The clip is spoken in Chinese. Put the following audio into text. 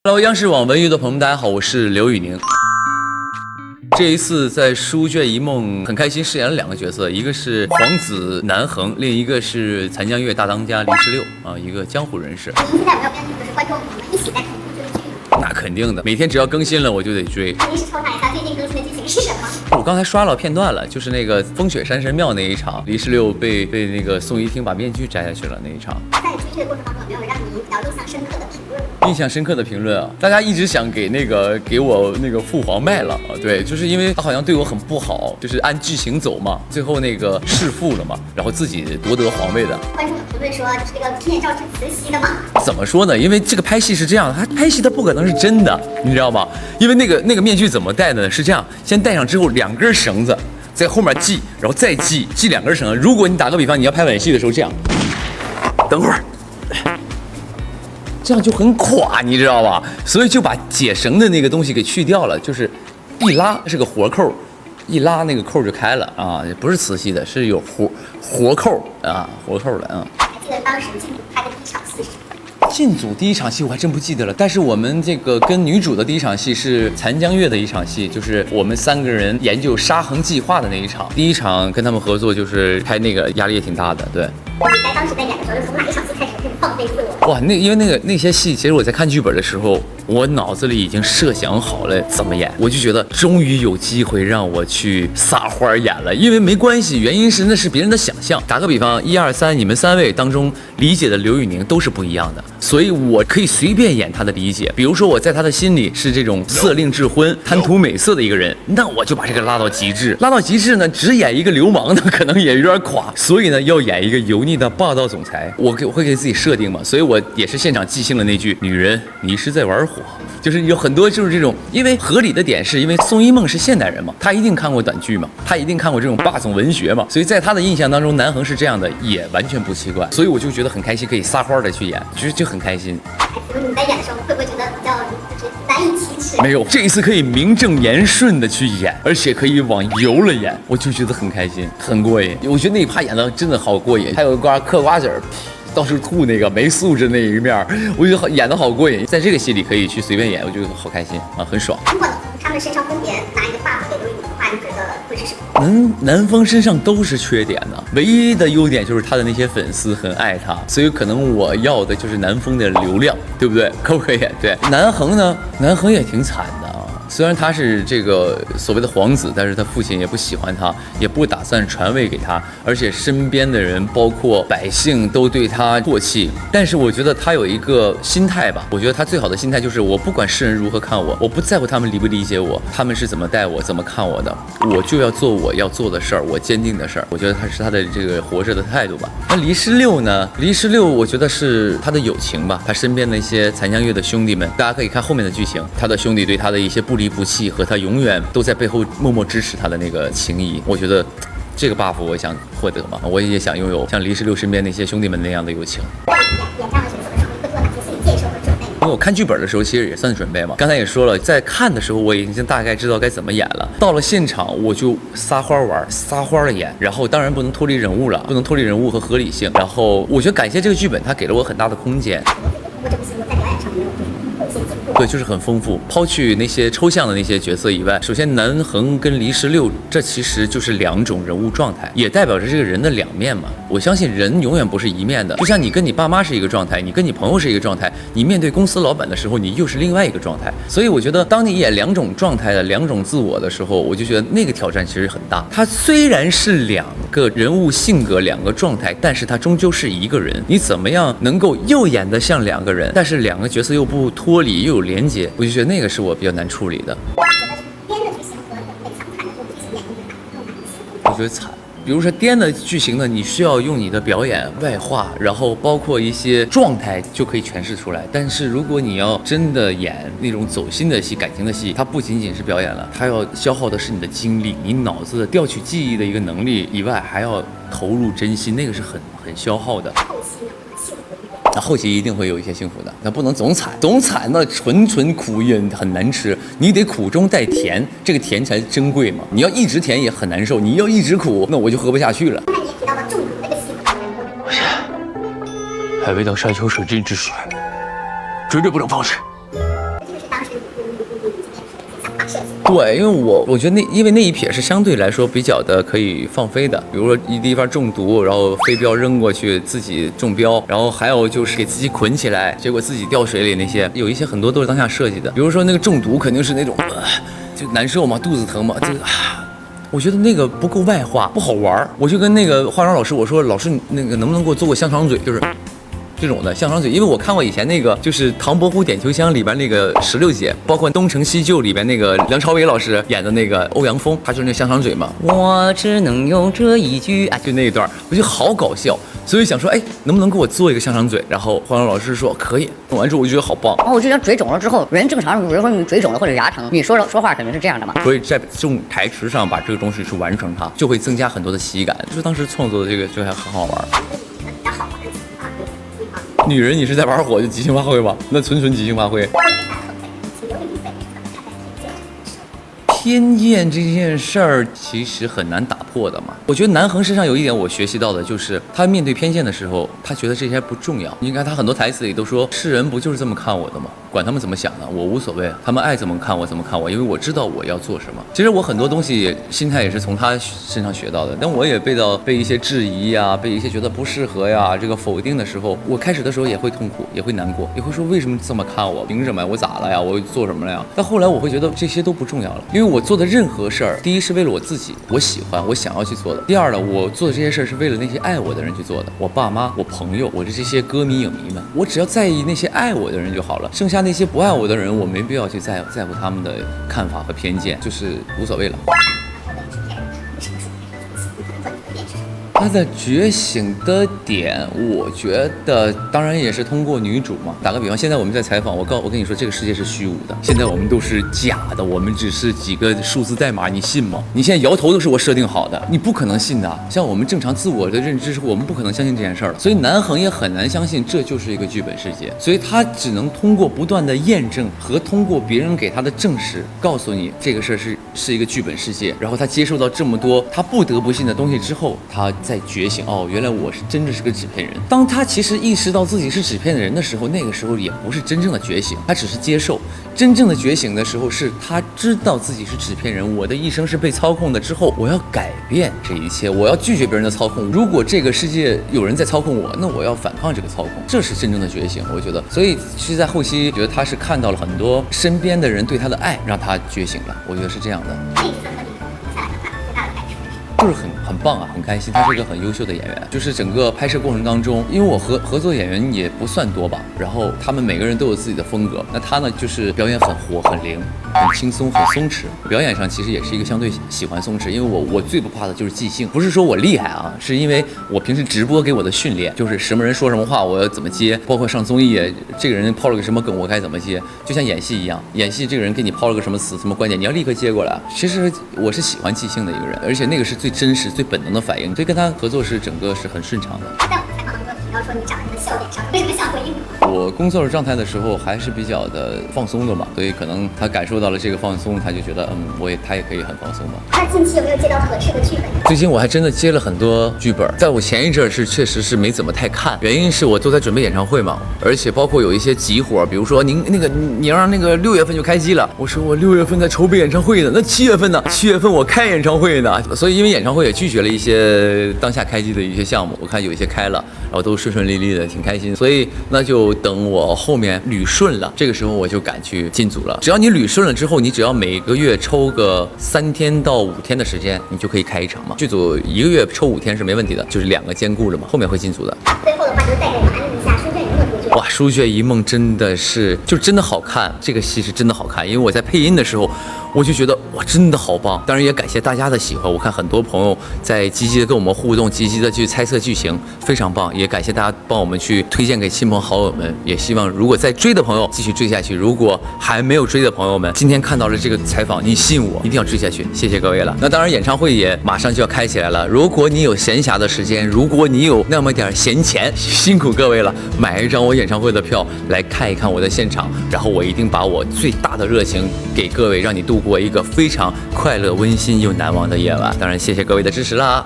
Hello， 央视网文娱的朋友们，大家好，我是刘宇宁。这一次在《书卷一梦》很开心饰演了2个角色，一个是皇子南恒，另一个是残江月大当家黎十六啊，一个江湖人士。您现在有没有跟就是观众朋友们一起在同步追剧呢？那肯定的，每天只要更新了我就得追。那您是抽查一下最近更新的剧情是什么？我刚才刷了片段了，就是那个风雪山神庙那一场，黎十六被那个宋一听把面具摘下去了那一场。在追剧的过程当中，有没有让您比较印象深刻的评论？印象深刻的评论啊，大家一直想给我那个父皇卖了啊，对，就是因为他好像对我很不好，就是按剧情走嘛，最后那个弑父了嘛，然后自己夺得皇位的。观众有评论说，就是这个片照是慈禧的嘛？怎么说呢？因为这个拍戏是这样的，他拍戏他不可能是真的，你知道吗？因为那个面具怎么戴呢？是这样，先戴上之后2根绳子在后面系，然后再系2根绳子。如果你打个比方，你要拍吻戏的时候这样，等会儿。这样就很垮，你知道吧？所以就把解绳的那个东西给去掉了，就是一拉是个活扣，一拉那个扣就开了啊，不是磁吸的，是有活扣啊，活扣的啊。还记得当时进组拍的第一场戏是什么？进组第一场戏我还真不记得了，但是我们这个跟女主的第一场戏是残江月的一场戏，就是我们3个人研究沙恒计划的那一场。第一场跟他们合作就是拍那个压力也挺大的，对。你在当时在演的时候，是从哪一场戏开始放飞自我？哇，因为那些戏，其实我在看剧本的时候，我脑子里已经设想好了怎么演，我就觉得终于有机会让我去撒欢演了。因为没关系，原因是那是别人的想象。打个比方，1、2、3，你们3位当中理解的刘宇宁都是不一样的，所以我可以随便演他的理解。比如说我在他的心里是这种色令智昏、贪图美色的一个人，那我就把这个拉到极致。拉到极致呢，只演一个流氓呢，可能也有点垮，所以呢，要演一个油腻的霸道总裁。我会给自己设定嘛，所以我也是现场即兴了那句：“女人，你是在玩火。”就是有很多就是这种，因为合理的点是因为宋一梦是现代人嘛，他一定看过短剧嘛，他一定看过这种霸总文学嘛，所以在他的印象当中，南恒是这样的，也完全不奇怪。所以我就觉得很开心，可以撒欢的去演，就很开心。你在演的时候会不会觉得比较就是难以启齿？没有，这一次可以名正言顺的去演，而且可以往油了演，我就觉得很开心，很过瘾。我觉得那一趴演的真的好过瘾，还有嗑瓜子儿。到处吐那个没素质那一面，我觉得演得好过瘾。在这个戏里可以去随便演，我觉得好开心啊，很爽。如果他们身上分别拿一个 buff 给刘宇宁的话，你觉得会是什么？南风身上都是缺点的，唯一的优点就是他的那些粉丝很爱他，所以可能我要的就是南风的流量，对不对？可不可以？对，南恒呢？南恒也挺惨的。虽然他是这个所谓的皇子，但是他父亲也不喜欢他，也不打算传位给他，而且身边的人包括百姓都对他唾弃。但是我觉得他有一个心态吧，我觉得他最好的心态就是我不管世人如何看我，我不在乎他们理不理解我，他们是怎么待我，怎么看我的，我就要做我要做的事儿，我坚定的事儿。我觉得他是他的这个活着的态度吧。那黎十六呢？黎十六我觉得是他的友情吧，他身边的一些残江月的兄弟们，大家可以看后面的剧情，他的兄弟对他的一些不离不弃和他永远都在背后默默支持他的那个情谊，我觉得这个 buff 我想获得嘛，我也想拥有像黎十六身边那些兄弟们那样的友情。在演这样的角色的时候，会做哪些心理建设和准备？因为我看剧本的时候其实也算准备嘛，刚才也说了，在看的时候我已经大概知道该怎么演了，到了现场我就撒欢玩，撒欢的演，然后当然不能脱离人物了，不能脱离人物和合理性，然后我觉得感谢这个剧本，它给了我很大的空间。我这部戏在表演上面有一些进步。对，就是很丰富。抛去那些抽象的那些角色以外，首先南恒跟黎十六，这其实就是2种人物状态，也代表着这个人的2面嘛。我相信人永远不是一面的，就像你跟你爸妈是一个状态，你跟你朋友是一个状态，你面对公司老板的时候，你又是另外一个状态。所以我觉得，当你演2种状态的2种自我的时候，我就觉得那个挑战其实很大。他虽然是2个人物性格、2个状态，但是他终究是一个人。你怎么样能够又演得像2个人，但是2个角色又不脱离，又有连接？我就觉得那个是我比较难处理的。编的剧情和被强惨的这种剧情演绎我觉得惨。比如说颠的剧情呢，你需要用你的表演、外化，然后包括一些状态就可以诠释出来。但是如果你要真的演那种走心的戏、感情的戏，它不仅仅是表演了，它要消耗的是你的精力、你脑子的调取记忆的一个能力以外，还要投入真心，那个是很消耗的。后期呢，幸福一点。那后期一定会有一些幸福的，那不能总惨，总惨那纯苦也很难吃，你得苦中带甜，这个甜才珍贵嘛。你要一直甜也很难受，你要一直苦，那我就喝不下去了。刚才你也提到了中毒这个戏，不行，还未到山穷水尽之时，绝对不能放肆。对，因为我觉得因为那一撇是相对来说比较的可以放飞的，比如说一地方中毒，然后飞镖扔过去，自己中标，然后还有就是给自己捆起来，结果自己掉水里那些，有一些很多都是当下设计的。比如说那个中毒肯定是那种，就难受嘛，肚子疼嘛，就我觉得那个不够外化，不好玩。我就跟那个化妆老师我说，老师那个能不能给我做个香肠嘴，就是。这种的香肠嘴，因为我看过以前那个就是《唐伯虎点秋香》里边那个16姐，包括《东成西就》里边那个梁朝伟老师演的那个欧阳锋，他就是那香肠嘴嘛。我只能用这一句啊，就那一段，我觉得好搞笑，所以想说，哎，能不能给我做一个香肠嘴？然后化妆老师说可以，弄完之后我就觉得好棒。然后我就想嘴肿了之后，人正常，比如说你嘴肿了或者牙疼，你说话肯定是这样的嘛。所以在这种台词上把这个东西去完成它，就会增加很多的喜感。就是当时创作的这个就还很好玩。女人，你是在玩火就即兴发挥吧？那纯即兴发挥。偏见这件事儿其实很难打破的嘛。我觉得南恒身上有一点我学习到的就是，他面对偏见的时候，他觉得这些不重要。你看他很多台词里都说，世人不就是这么看我的吗？管他们怎么想的，我无所谓，他们爱怎么看我怎么看我，因为我知道我要做什么。其实我很多东西心态也是从他身上学到的，但我也被一些质疑呀，被一些觉得不适合呀，这个否定的时候，我开始的时候也会痛苦，也会难过，也会说为什么这么看我，凭什么呀？我咋了呀？我做什么了呀？但后来我会觉得这些都不重要了，因为我做的任何事儿，第一是为了我自己，我喜欢，我想要去做的；第二呢，我做的这些事儿是为了那些爱我的人去做的，我爸妈、我朋友、我的这些歌迷、影迷们，我只要在意那些爱我的人就好了，剩下那些不爱我的人。我没必要去在乎他们的看法和偏见，就是无所谓了。他的觉醒的点，我觉得当然也是通过女主嘛。打个比方，现在我们在采访，我跟你说，这个世界是虚无的，现在我们都是假的，我们只是几个数字代码，你信吗？你现在摇头都是我设定好的，你不可能信的。像我们正常自我的认知，我们不可能相信这件事儿了。所以南恒也很难相信这就是一个剧本世界，所以他只能通过不断的验证和通过别人给他的证实，告诉你这个事儿是一个剧本世界。然后他接受到这么多他不得不信的东西之后，他在觉醒，哦，原来我是真的是个纸片人。当他其实意识到自己是纸片的人的时候，那个时候也不是真正的觉醒，他只是接受。真正的觉醒的时候，是他知道自己是纸片人，我的一生是被操控的之后，我要改变这一切，我要拒绝别人的操控。如果这个世界有人在操控我，那我要反抗这个操控，这是真正的觉醒，我觉得。所以其实在后期，觉得他是看到了很多身边的人对他的爱，让他觉醒了，我觉得是这样的。就是很棒啊，很开心。他是一个很优秀的演员，就是整个拍摄过程当中，因为我合作演员也不算多吧，然后他们每个人都有自己的风格。那他呢，就是表演很活、很灵、很轻松、很松弛。表演上其实也是一个相对喜欢松弛，因为我最不怕的就是即兴，不是说我厉害啊，是因为我平时直播给我的训练，就是什么人说什么话我要怎么接，包括上综艺，这个人抛了个什么梗我该怎么接，就像演戏一样，演戏这个人给你抛了个什么词、什么观点，你要立刻接过来。其实我是喜欢即兴的一个人，而且那个是最真实、最本能的反应，所以跟他合作是整个是很顺畅的。在我们采访当中提到说，你长得笑点上为什么像回应？我工作的状态的时候还是比较的放松的嘛，所以可能他感受到了这个放松，他就觉得他也可以很放松嘛。那近期有没有接到合适的剧本？最近我还真的接了很多剧本，在我前一阵是确实是没怎么太看，原因是我都在准备演唱会嘛，而且包括有一些急活，比如说你让那个6月份就开机了，我说我6月份在筹备演唱会呢，那7月份呢？7月份我开演唱会呢，所以因为演唱会也拒绝了一些当下开机的一些项目，我看有一些开了，然后都顺顺利利的，挺开心，所以那就等我后面捋顺了，这个时候我就敢去进组了。只要你捋顺了之后，你只要每个月抽个3天到5天的时间，你就可以开一场嘛。剧组1个月抽5天是没问题的，就是2个兼顾了嘛，后面会进组的。最后的话就带着我们安利一下《书卷一梦》的故事。哇，《书卷一梦》真的是真的好看，这个戏是真的好看，因为我在配音的时候，我就觉得哇，真的好棒。当然也感谢大家的喜欢，我看很多朋友在积极的跟我们互动，积极的去猜测剧情，非常棒。也感谢大家帮我们去推荐给亲朋好友们，也希望如果在追的朋友继续追下去，如果还没有追的朋友们，今天看到了这个采访，你信我，一定要追下去，谢谢各位了。那当然演唱会也马上就要开起来了，如果你有闲暇的时间，如果你有那么点闲钱，辛苦各位了，买一张我演唱会的票来看一看我的现场，然后我一定把我最大的热情给各位，让你度过一个非常快乐、温馨又难忘的夜晚。当然谢谢各位的支持啦。